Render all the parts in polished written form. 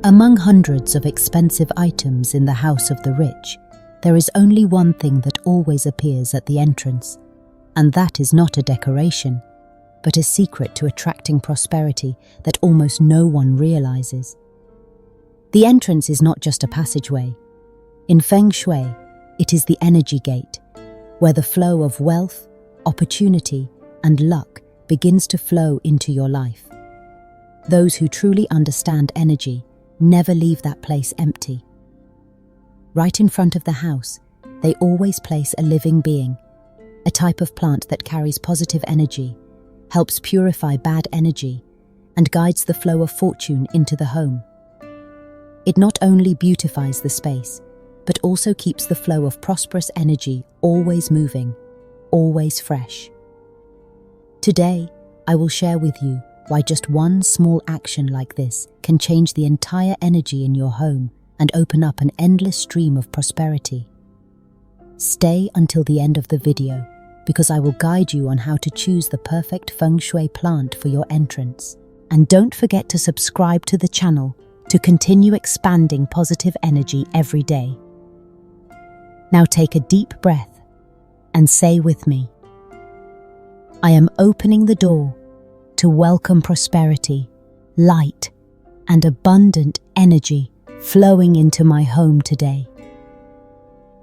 Among hundreds of expensive items in the house of the rich, there is only one thing that always appears at the entrance, and that is not a decoration, but a secret to attracting prosperity that almost no one realizes. The entrance is not just a passageway. In Feng Shui, it is the energy gate, where the flow of wealth, opportunity, and luck begins to flow into your life. Those who truly understand energy never leave that place empty. Right in front of the house, they always place a living being, a type of plant that carries positive energy, helps purify bad energy, and guides the flow of fortune into the home. It not only beautifies the space, but also keeps the flow of prosperous energy always moving, always fresh. Today, I will share with you why just one small action like this can change the entire energy in your home and open up an endless stream of prosperity. Stay until the end of the video, because I will guide you on how to choose the perfect feng shui plant for your entrance. And don't forget to subscribe to the channel to continue expanding positive energy every day. Now take a deep breath and say with me, I am opening the door to welcome prosperity, light, and abundant energy flowing into my home today.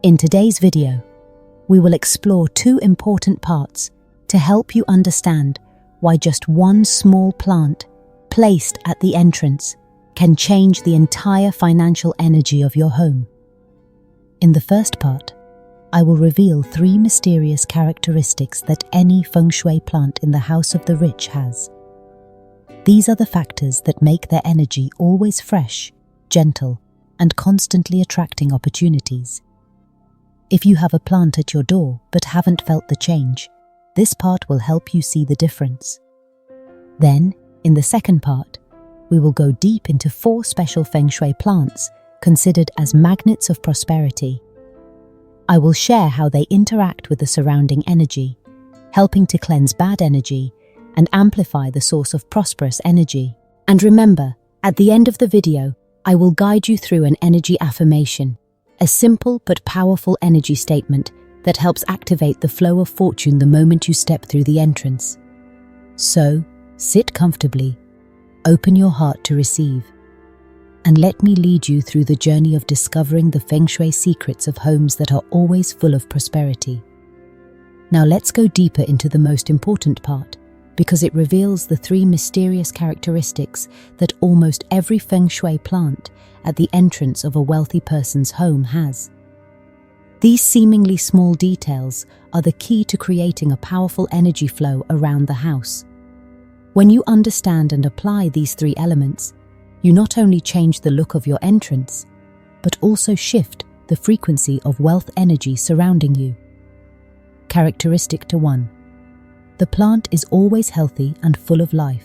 In today's video, we will explore two important parts to help you understand why just one small plant placed at the entrance can change the entire financial energy of your home. In the first part, I will reveal 3 mysterious characteristics that any feng shui plant in the house of the rich has. These are the factors that make their energy always fresh, gentle, and constantly attracting opportunities. If you have a plant at your door but haven't felt the change, this part will help you see the difference. Then, in the second part, we will go deep into 4 special feng shui plants considered as magnets of prosperity. I will share how they interact with the surrounding energy, helping to cleanse bad energy and amplify the source of prosperous energy. And remember, at the end of the video, I will guide you through an energy affirmation, a simple but powerful energy statement that helps activate the flow of fortune the moment you step through the entrance. So, sit comfortably, open your heart to receive, and let me lead you through the journey of discovering the feng shui secrets of homes that are always full of prosperity. Now let's go deeper into the most important part, because it reveals the 3 mysterious characteristics that almost every feng shui plant at the entrance of a wealthy person's home has. These seemingly small details are the key to creating a powerful energy flow around the house. When you understand and apply these 3 elements, you not only change the look of your entrance, but also shift the frequency of wealth energy surrounding you. Characteristic 1. The plant is always healthy and full of life.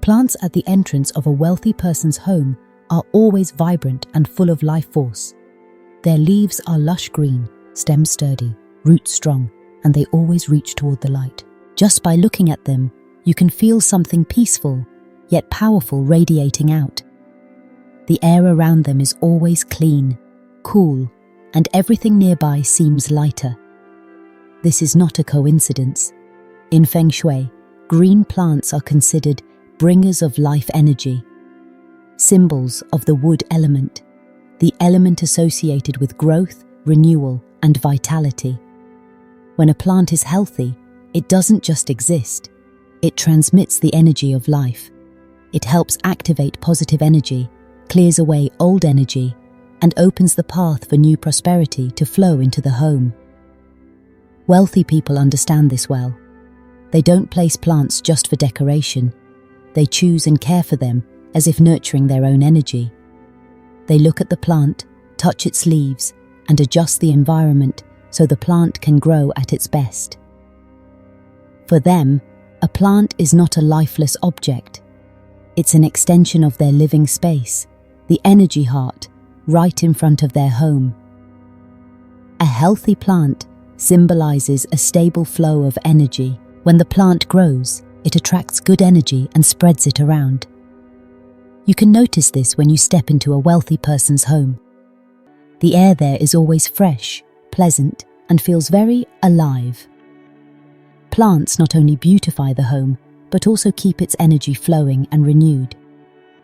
Plants at the entrance of a wealthy person's home are always vibrant and full of life force. Their leaves are lush green, stems sturdy, roots strong, and they always reach toward the light. Just by looking at them, you can feel something peaceful, yet powerful radiating out. The air around them is always clean, cool, and everything nearby seems lighter. This is not a coincidence. In Feng Shui, green plants are considered bringers of life energy, symbols of the wood element, the element associated with growth, renewal, and vitality. When a plant is healthy, it doesn't just exist, it transmits the energy of life. It helps activate positive energy, clears away old energy, and opens the path for new prosperity to flow into the home. Wealthy people understand this well. They don't place plants just for decoration. They choose and care for them as if nurturing their own energy. They look at the plant, touch its leaves, and adjust the environment so the plant can grow at its best. For them, a plant is not a lifeless object. It's an extension of their living space, the energy heart, right in front of their home. A healthy plant symbolizes a stable flow of energy. When the plant grows, it attracts good energy and spreads it around. You can notice this when you step into a wealthy person's home. The air there is always fresh, pleasant, and feels very alive. Plants not only beautify the home, but also keep its energy flowing and renewed.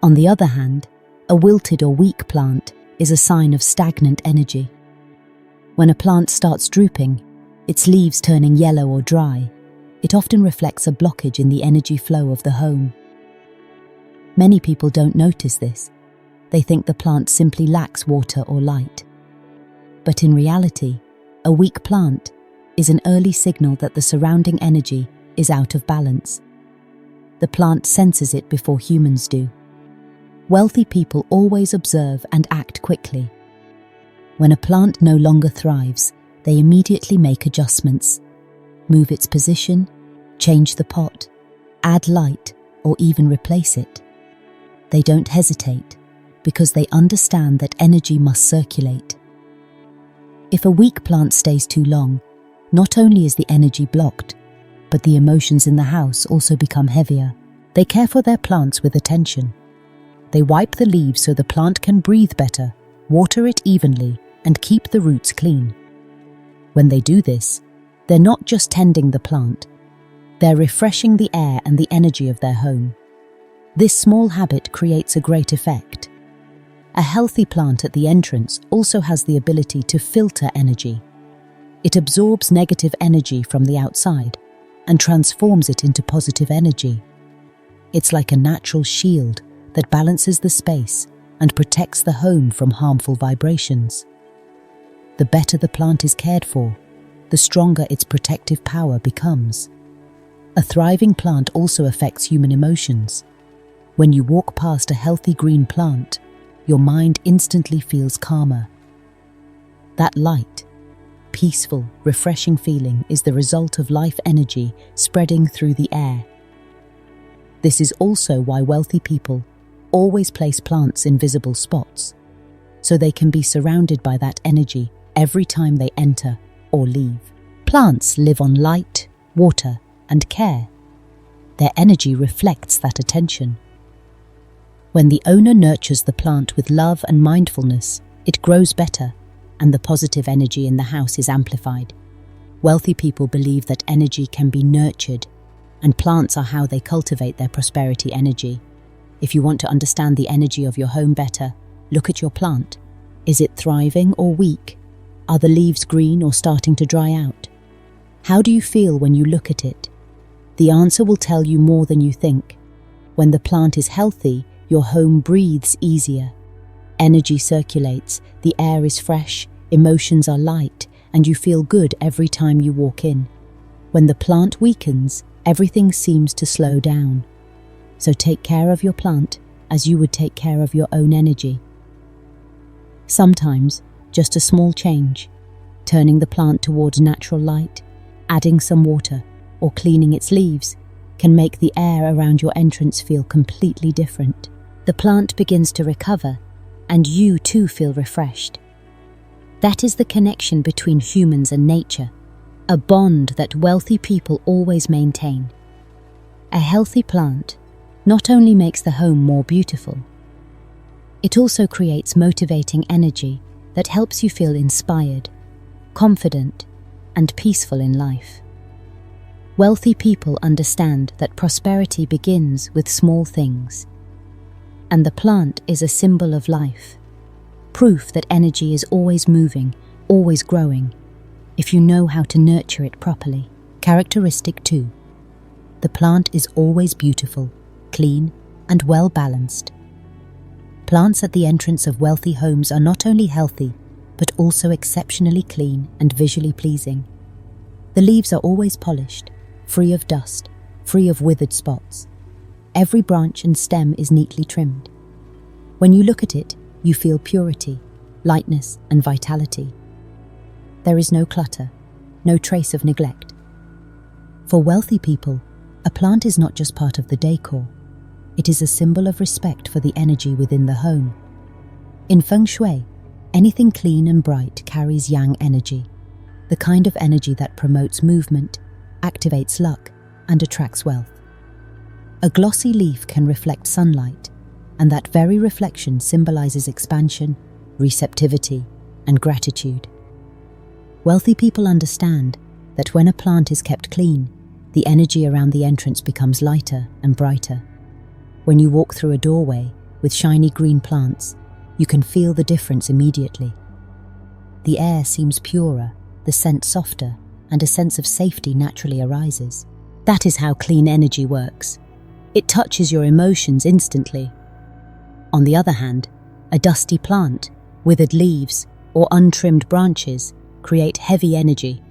On the other hand, a wilted or weak plant is a sign of stagnant energy. When a plant starts drooping, its leaves turning yellow or dry, it often reflects a blockage in the energy flow of the home. Many people don't notice this. They think the plant simply lacks water or light. But in reality, a weak plant is an early signal that the surrounding energy is out of balance. The plant senses it before humans do. Wealthy people always observe and act quickly. When a plant no longer thrives, they immediately make adjustments, move its position, change the pot, add light, or even replace it. They don't hesitate because they understand that energy must circulate. If a weak plant stays too long, not only is the energy blocked, but the emotions in the house also become heavier. They care for their plants with attention. They wipe the leaves so the plant can breathe better, water it evenly, and keep the roots clean. When they do this, they're not just tending the plant, they're refreshing the air and the energy of their home. This small habit creates a great effect. A healthy plant at the entrance also has the ability to filter energy. It absorbs negative energy from the outside and transforms it into positive energy. It's like a natural shield that balances the space and protects the home from harmful vibrations. The better the plant is cared for, the stronger its protective power becomes. A thriving plant also affects human emotions. When you walk past a healthy green plant, your mind instantly feels calmer. That light, peaceful, refreshing feeling is the result of life energy spreading through the air. This is also why wealthy people always place plants in visible spots, so they can be surrounded by that energy every time they enter or leave. Plants live on light, water, and care. Their energy reflects that attention. When the owner nurtures the plant with love and mindfulness, it grows better, and the positive energy in the house is amplified. Wealthy people believe that energy can be nurtured, and plants are how they cultivate their prosperity energy. If you want to understand the energy of your home better, look at your plant. Is it thriving or weak? Are the leaves green or starting to dry out? How do you feel when you look at it? The answer will tell you more than you think. When the plant is healthy, your home breathes easier. Energy circulates, the air is fresh, emotions are light, and you feel good every time you walk in. When the plant weakens, everything seems to slow down. So take care of your plant as you would take care of your own energy. Sometimes, just a small change, turning the plant towards natural light, adding some water, or cleaning its leaves, can make the air around your entrance feel completely different. The plant begins to recover, and you too feel refreshed. That is the connection between humans and nature, a bond that wealthy people always maintain. A healthy plant not only makes the home more beautiful, it also creates motivating energy that helps you feel inspired, confident, and peaceful in life. Wealthy people understand that prosperity begins with small things, and the plant is a symbol of life, proof that energy is always moving, always growing, if you know how to nurture it properly. Characteristic 2. The plant is always beautiful, clean, and well balanced. Plants at the entrance of wealthy homes are not only healthy, but also exceptionally clean and visually pleasing. The leaves are always polished, free of dust, free of withered spots. Every branch and stem is neatly trimmed. When you look at it, you feel purity, lightness, and vitality. There is no clutter, no trace of neglect. For wealthy people, a plant is not just part of the decor. It is a symbol of respect for the energy within the home. In feng shui, anything clean and bright carries yang energy, the kind of energy that promotes movement, activates luck, and attracts wealth. A glossy leaf can reflect sunlight, and that very reflection symbolizes expansion, receptivity, and gratitude. Wealthy people understand that when a plant is kept clean, the energy around the entrance becomes lighter and brighter. When you walk through a doorway with shiny green plants, you can feel the difference immediately. The air seems purer, the scent softer, and a sense of safety naturally arises. That is how clean energy works. It touches your emotions instantly. On the other hand, a dusty plant, withered leaves, or untrimmed branches create heavy energy.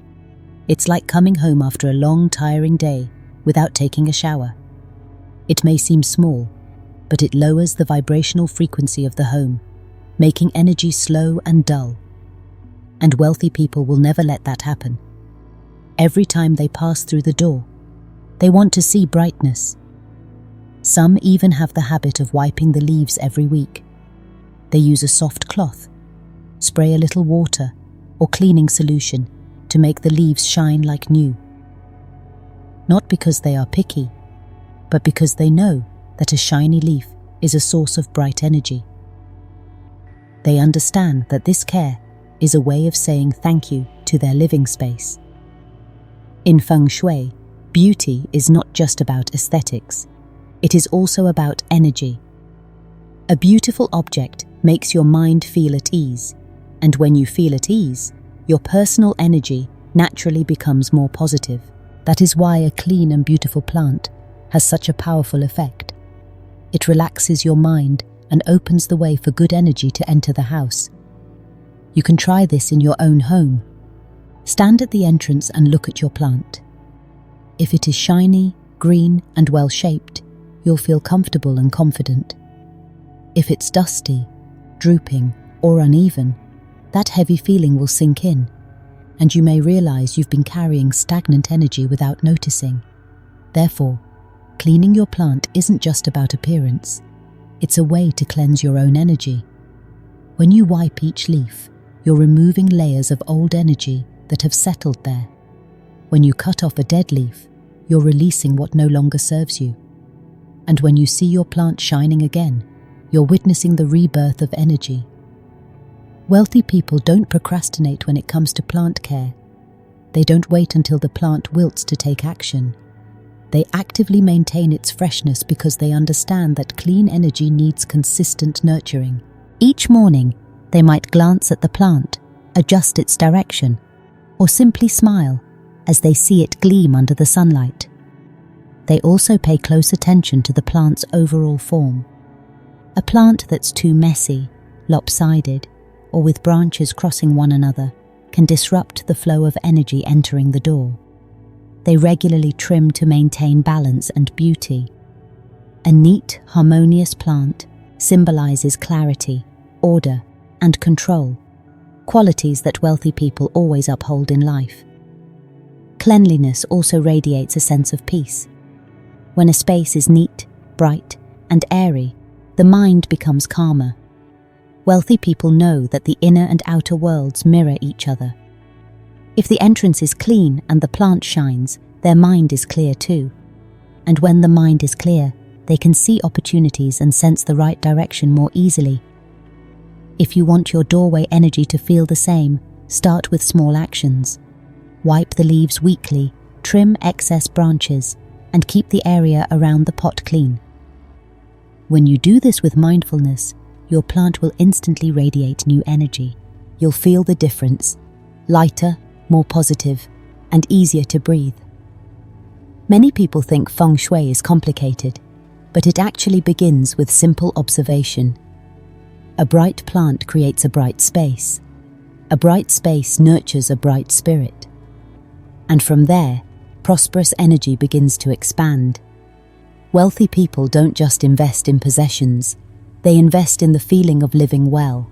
It's like coming home after a long, tiring day without taking a shower. It may seem small, but it lowers the vibrational frequency of the home, making energy slow and dull. And wealthy people will never let that happen. Every time they pass through the door, they want to see brightness. Some even have the habit of wiping the leaves every week. They use a soft cloth, spray a little water or cleaning solution to make the leaves shine like new. Not because they are picky, but because they know that a shiny leaf is a source of bright energy. They understand that this care is a way of saying thank you to their living space. In feng shui, beauty is not just about aesthetics. It is also about energy. A beautiful object makes your mind feel at ease, and when you feel at ease, your personal energy naturally becomes more positive. That is why a clean and beautiful plant has such a powerful effect. It relaxes your mind and opens the way for good energy to enter the house. You can try this in your own home. Stand at the entrance and look at your plant. If it is shiny, green, and well-shaped, you'll feel comfortable and confident. If it's dusty, drooping, or uneven, that heavy feeling will sink in, and you may realize you've been carrying stagnant energy without noticing. Therefore, cleaning your plant isn't just about appearance. It's a way to cleanse your own energy. When you wipe each leaf, you're removing layers of old energy that have settled there. When you cut off a dead leaf, you're releasing what no longer serves you. And when you see your plant shining again, you're witnessing the rebirth of energy. Wealthy people don't procrastinate when it comes to plant care. They don't wait until the plant wilts to take action. They actively maintain its freshness because they understand that clean energy needs consistent nurturing. Each morning, they might glance at the plant, adjust its direction, or simply smile as they see it gleam under the sunlight. They also pay close attention to the plant's overall form. A plant that's too messy, lopsided, or with branches crossing one another can disrupt the flow of energy entering the door. They regularly trim to maintain balance and beauty. A neat, harmonious plant symbolizes clarity, order, and control, qualities that wealthy people always uphold in life. Cleanliness also radiates a sense of peace. When a space is neat, bright, and airy, the mind becomes calmer. Wealthy people know that the inner and outer worlds mirror each other. If the entrance is clean and the plant shines, their mind is clear too. And when the mind is clear, they can see opportunities and sense the right direction more easily. If you want your doorway energy to feel the same, start with small actions. Wipe the leaves weekly, trim excess branches, and keep the area around the pot clean. When you do this with mindfulness, your plant will instantly radiate new energy. You'll feel the difference, lighter, more positive, and easier to breathe. Many people think feng shui is complicated, but it actually begins with simple observation. A bright plant creates a bright space. A bright space nurtures a bright spirit. And from there, prosperous energy begins to expand. Wealthy people don't just invest in possessions, they invest in the feeling of living well.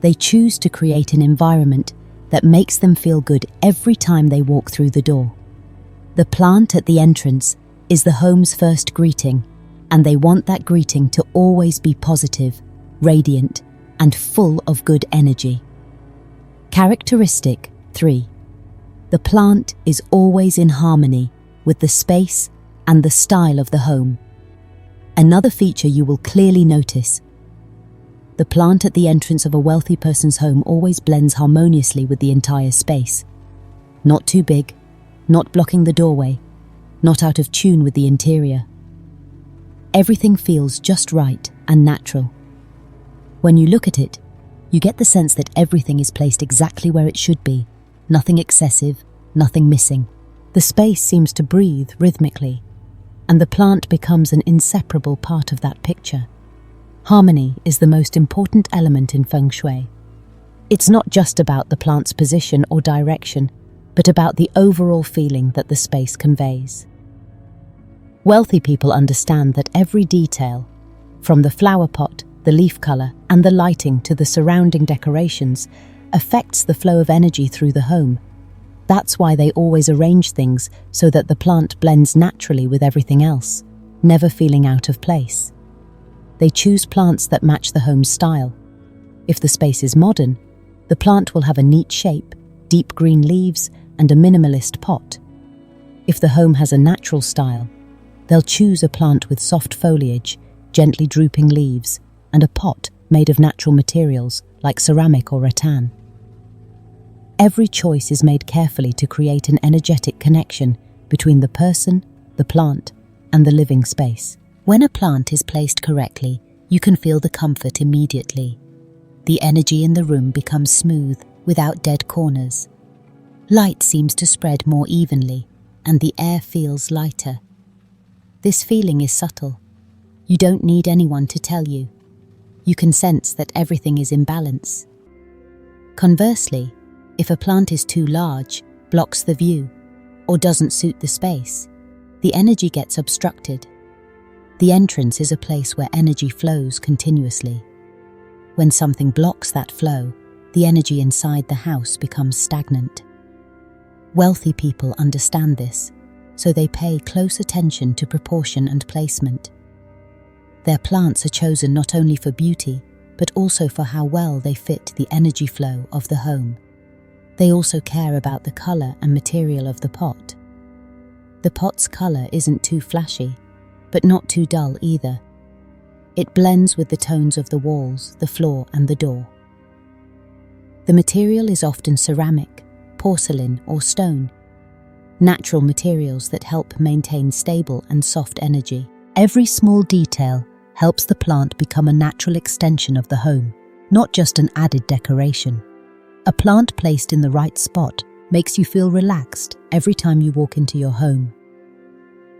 They choose to create an environment that makes them feel good every time they walk through the door. The plant at the entrance is the home's first greeting, and they want that greeting to always be positive, radiant, and full of good energy. Characteristic 3. The plant is always in harmony with the space and the style of the home. Another feature you will clearly notice: the plant at the entrance of a wealthy person's home always blends harmoniously with the entire space. Not too big, not blocking the doorway, not out of tune with the interior. Everything feels just right and natural. When you look at it, you get the sense that everything is placed exactly where it should be, nothing excessive, nothing missing. The space seems to breathe rhythmically, and the plant becomes an inseparable part of that picture. Harmony is the most important element in feng shui. It's not just about the plant's position or direction, but about the overall feeling that the space conveys. Wealthy people understand that every detail, from the flower pot, the leaf color, and the lighting to the surrounding decorations, affects the flow of energy through the home. That's why they always arrange things so that the plant blends naturally with everything else, never feeling out of place. They choose plants that match the home's style. If the space is modern, the plant will have a neat shape, deep green leaves, and a minimalist pot. If the home has a natural style, they'll choose a plant with soft foliage, gently drooping leaves, and a pot made of natural materials like ceramic or rattan. Every choice is made carefully to create an energetic connection between the person, the plant, and the living space. When a plant is placed correctly, you can feel the comfort immediately. The energy in the room becomes smooth, without dead corners. Light seems to spread more evenly, and the air feels lighter. This feeling is subtle. You don't need anyone to tell you. You can sense that everything is in balance. Conversely, if a plant is too large, blocks the view, or doesn't suit the space, the energy gets obstructed. The entrance is a place where energy flows continuously. When something blocks that flow, the energy inside the house becomes stagnant. Wealthy people understand this, so they pay close attention to proportion and placement. Their plants are chosen not only for beauty, but also for how well they fit the energy flow of the home. They also care about the color and material of the pot. The pot's color isn't too flashy, but not too dull either. It blends with the tones of the walls, the floor, and the door. The material is often ceramic, porcelain, or stone, natural materials that help maintain stable and soft energy. Every small detail helps the plant become a natural extension of the home, not just an added decoration. A plant placed in the right spot makes you feel relaxed every time you walk into your home.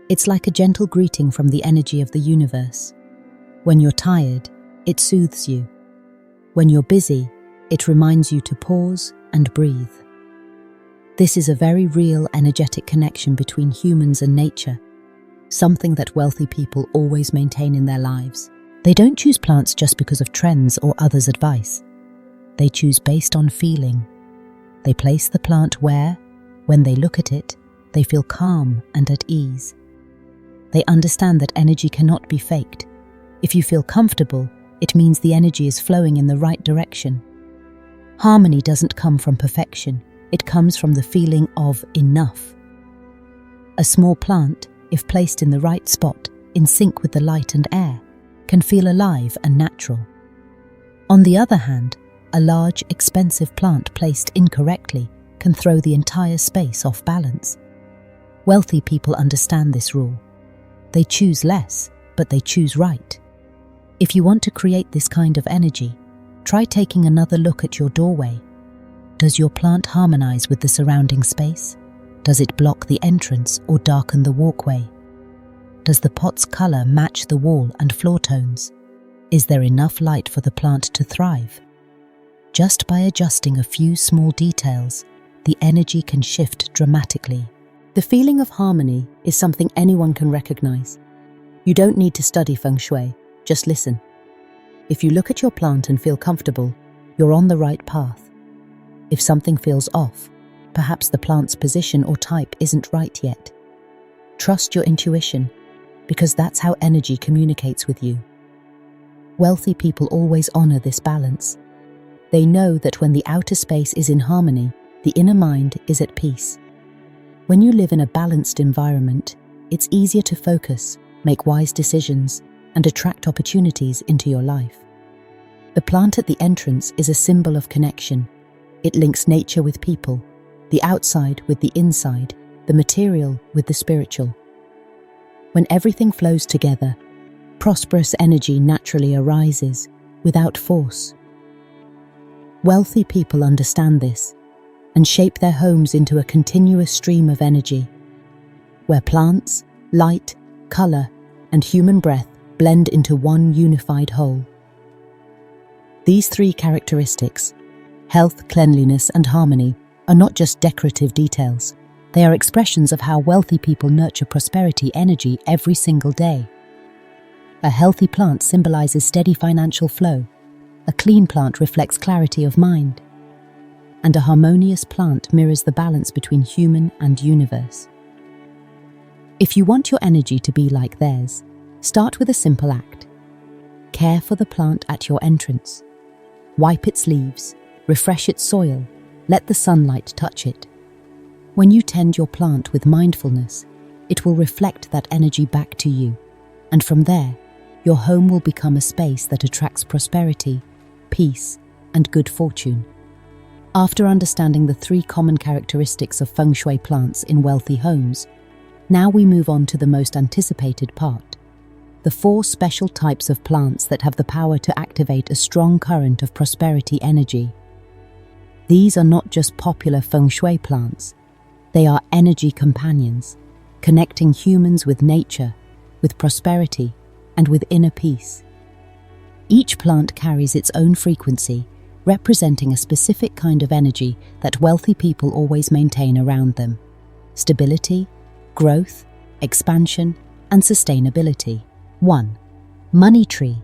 It's like a gentle greeting from the energy of the universe. When you're tired, it soothes you. When you're busy, it reminds you to pause and breathe. This is a very real energetic connection between humans and nature, something that wealthy people always maintain in their lives. They don't choose plants just because of trends or others' advice. They choose based on feeling. They place the plant where, when they look at it, they feel calm and at ease. They understand that energy cannot be faked. If you feel comfortable, it means the energy is flowing in the right direction. Harmony doesn't come from perfection. It comes from the feeling of enough. A small plant, if placed in the right spot, in sync with the light and air, can feel alive and natural. On the other hand, a large, expensive plant placed incorrectly can throw the entire space off balance. Wealthy people understand this rule. They choose less, but they choose right. If you want to create this kind of energy, try taking another look at your doorway. Does your plant harmonize with the surrounding space? Does it block the entrance or darken the walkway? Does the pot's color match the wall and floor tones? Is there enough light for the plant to thrive? Just by adjusting a few small details, the energy can shift dramatically. The feeling of harmony is something anyone can recognize. You don't need to study feng shui, just listen. If you look at your plant and feel comfortable, you're on the right path. If something feels off, perhaps the plant's position or type isn't right yet. Trust your intuition, because that's how energy communicates with you. Wealthy people always honor this balance. They know that when the outer space is in harmony, the inner mind is at peace. When you live in a balanced environment, it's easier to focus, make wise decisions, and attract opportunities into your life. The plant at the entrance is a symbol of connection. It links nature with people, the outside with the inside, the material with the spiritual. When everything flows together, prosperous energy naturally arises, without force. Wealthy people understand this and shape their homes into a continuous stream of energy, where plants, light, color, and human breath blend into one unified whole. These three characteristics, health, cleanliness, and harmony, are not just decorative details. They are expressions of how wealthy people nurture prosperity energy every single day. A healthy plant symbolizes steady financial flow. A clean plant reflects clarity of mind. And a harmonious plant mirrors the balance between human and universe. If you want your energy to be like theirs, start with a simple act. Care for the plant at your entrance. Wipe its leaves, refresh its soil, let the sunlight touch it. When you tend your plant with mindfulness, it will reflect that energy back to you, and from there, your home will become a space that attracts prosperity, peace, and good fortune. After understanding the three common characteristics of feng shui plants in wealthy homes, now we move on to the most anticipated part, the 4 special types of plants that have the power to activate a strong current of prosperity energy. These are not just popular feng shui plants, they are energy companions, connecting humans with nature, with prosperity, and with inner peace. Each plant carries its own frequency, representing a specific kind of energy that wealthy people always maintain around them: stability, growth, expansion, and sustainability. 1. Money tree,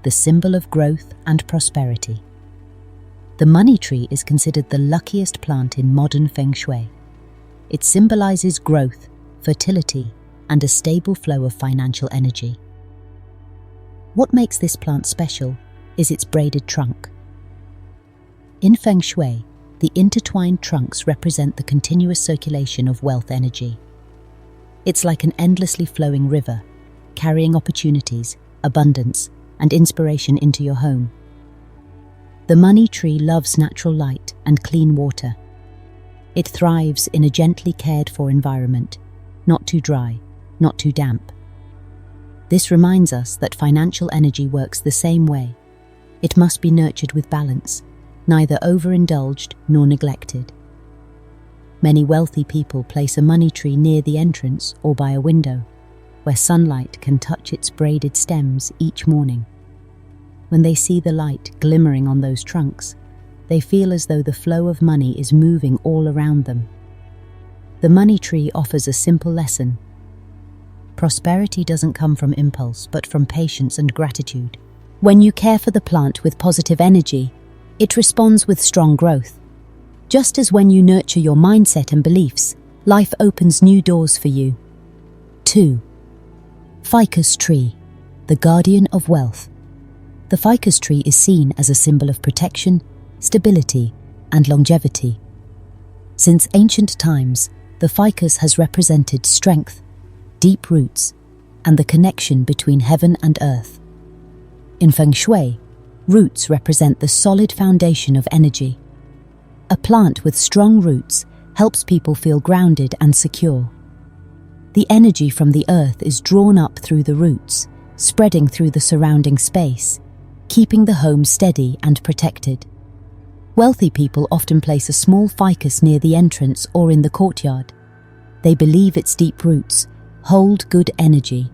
the symbol of growth and prosperity. The money tree is considered the luckiest plant in modern feng shui. It symbolizes growth, fertility, and a stable flow of financial energy. What makes this plant special is its braided trunk. In feng shui, the intertwined trunks represent the continuous circulation of wealth energy. It's like an endlessly flowing river, carrying opportunities, abundance, and inspiration into your home. The money tree loves natural light and clean water. It thrives in a gently cared-for environment, not too dry, not too damp. This reminds us that financial energy works the same way. It must be nurtured with balance, neither overindulged nor neglected. Many wealthy people place a money tree near the entrance or by a window, where sunlight can touch its braided stems each morning. When they see the light glimmering on those trunks, they feel as though the flow of money is moving all around them. The money tree offers a simple lesson. Prosperity doesn't come from impulse, but from patience and gratitude. When you care for the plant with positive energy, it responds with strong growth. Just as when you nurture your mindset and beliefs, life opens new doors for you. 2. Ficus tree, the guardian of wealth. The ficus tree is seen as a symbol of protection, stability, and longevity. Since ancient times, the ficus has represented strength, deep roots, and the connection between heaven and earth. In feng shui, roots represent the solid foundation of energy. A plant with strong roots helps people feel grounded and secure. The energy from the earth is drawn up through the roots, spreading through the surrounding space, keeping the home steady and protected. Wealthy people often place a small ficus near the entrance or in the courtyard. They believe its deep roots hold good energy,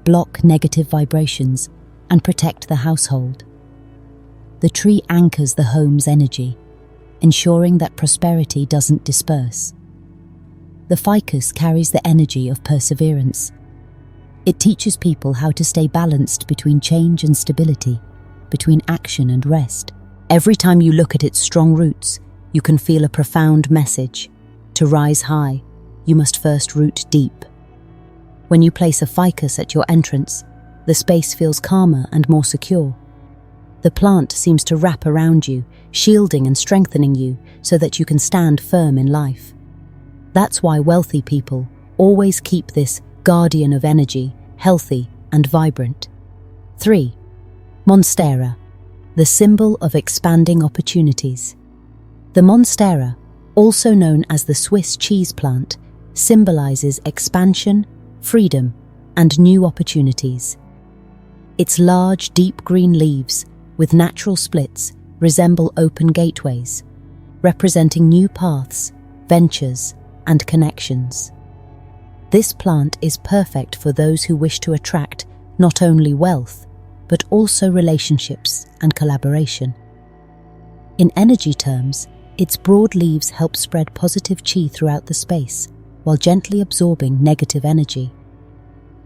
block negative vibrations, and protect the household. The tree anchors the home's energy, ensuring that prosperity doesn't disperse. The ficus carries the energy of perseverance. It teaches people how to stay balanced between change and stability, between action and rest. Every time you look at its strong roots, you can feel a profound message. To rise high, you must first root deep. When you place a ficus at your entrance, the space feels calmer and more secure. The plant seems to wrap around you, shielding and strengthening you so that you can stand firm in life. That's why wealthy people always keep this guardian of energy healthy and vibrant. 3. Monstera, the symbol of expanding opportunities. The monstera, also known as the Swiss cheese plant, symbolizes expansion, freedom, and new opportunities. Its large, deep green leaves, with natural splits, resemble open gateways, representing new paths, ventures, and connections. This plant is perfect for those who wish to attract not only wealth, but also relationships and collaboration. In energy terms, its broad leaves help spread positive chi throughout the space, while gently absorbing negative energy.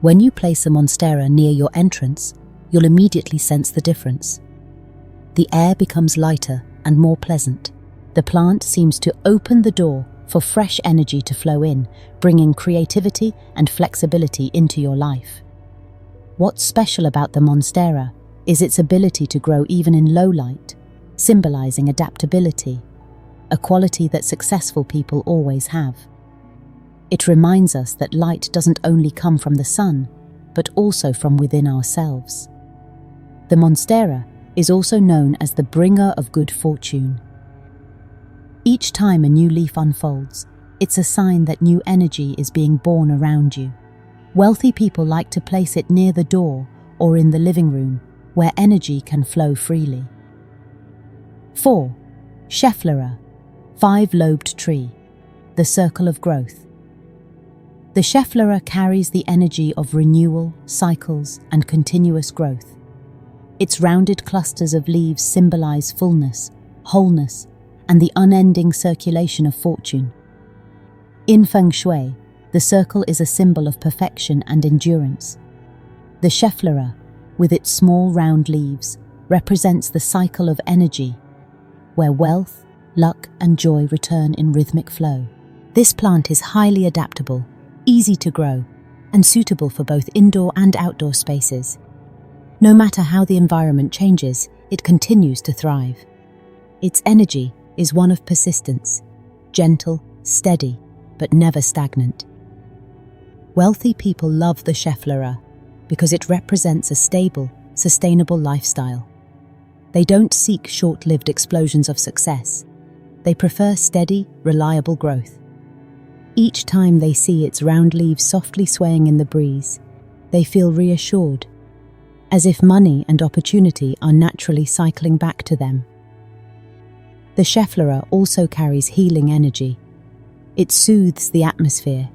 When you place a monstera near your entrance, you'll immediately sense the difference. The air becomes lighter and more pleasant. The plant seems to open the door for fresh energy to flow in, bringing creativity and flexibility into your life. What's special about the monstera is its ability to grow even in low light, symbolizing adaptability, a quality that successful people always have. It reminds us that light doesn't only come from the sun, but also from within ourselves. The monstera is also known as the bringer of good fortune. Each time a new leaf unfolds, it's a sign that new energy is being born around you. Wealthy people like to place it near the door or in the living room, where energy can flow freely. 4. Schefflera, 5-lobed tree, the circle of growth. The schefflera carries the energy of renewal, cycles, and continuous growth. Its rounded clusters of leaves symbolize fullness, wholeness, and the unending circulation of fortune. In feng shui, the circle is a symbol of perfection and endurance. The schefflera, with its small round leaves, represents the cycle of energy, where wealth, luck, and joy return in rhythmic flow. This plant is highly adaptable, easy to grow, and suitable for both indoor and outdoor spaces. No matter how the environment changes, it continues to thrive. Its energy is one of persistence, gentle, steady, but never stagnant. Wealthy people love the schefflera because it represents a stable, sustainable lifestyle. They don't seek short-lived explosions of success. They prefer steady, reliable growth. Each time they see its round leaves softly swaying in the breeze, they feel reassured, as if money and opportunity are naturally cycling back to them. The schefflera also carries healing energy. It soothes the atmosphere,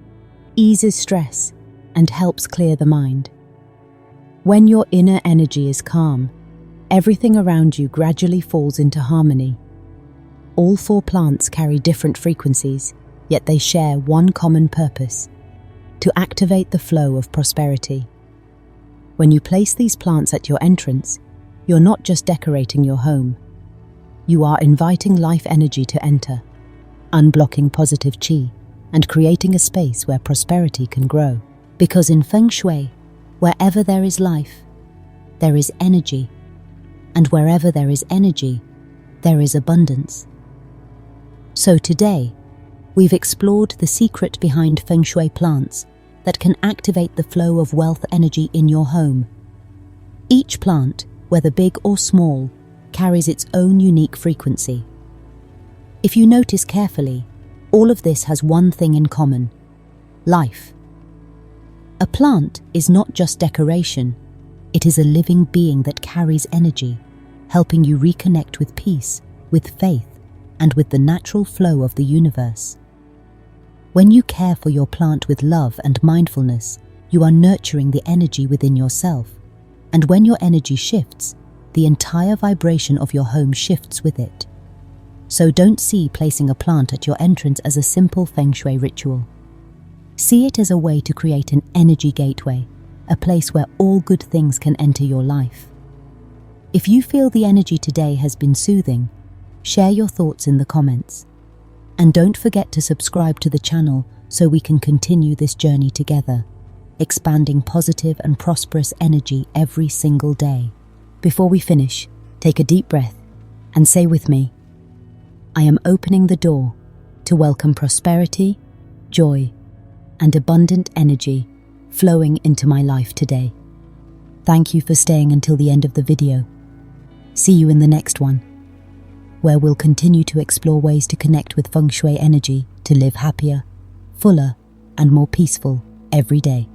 eases stress, and helps clear the mind. When your inner energy is calm, everything around you gradually falls into harmony. All 4 plants carry different frequencies, yet they share one common purpose: to activate the flow of prosperity. When you place these plants at your entrance, you're not just decorating your home. You are inviting life energy to enter, unblocking positive chi, and creating a space where prosperity can grow. Because in feng shui, wherever there is life, there is energy, and wherever there is energy, there is abundance. So today, we've explored the secret behind feng shui plants that can activate the flow of wealth energy in your home. Each plant, whether big or small, carries its own unique frequency. If you notice carefully, all of this has one thing in common: life. A plant is not just decoration, it is a living being that carries energy, helping you reconnect with peace, with faith, and with the natural flow of the universe. When you care for your plant with love and mindfulness, you are nurturing the energy within yourself, and when your energy shifts, the entire vibration of your home shifts with it. So don't see placing a plant at your entrance as a simple feng shui ritual. See it as a way to create an energy gateway, a place where all good things can enter your life. If you feel the energy today has been soothing, share your thoughts in the comments. And don't forget to subscribe to the channel so we can continue this journey together, expanding positive and prosperous energy every single day. Before we finish, take a deep breath and say with me, I am opening the door to welcome prosperity, joy, and abundant energy flowing into my life today. Thank you for staying until the end of the video. See you in the next one, where we'll continue to explore ways to connect with feng shui energy to live happier, fuller, and more peaceful every day.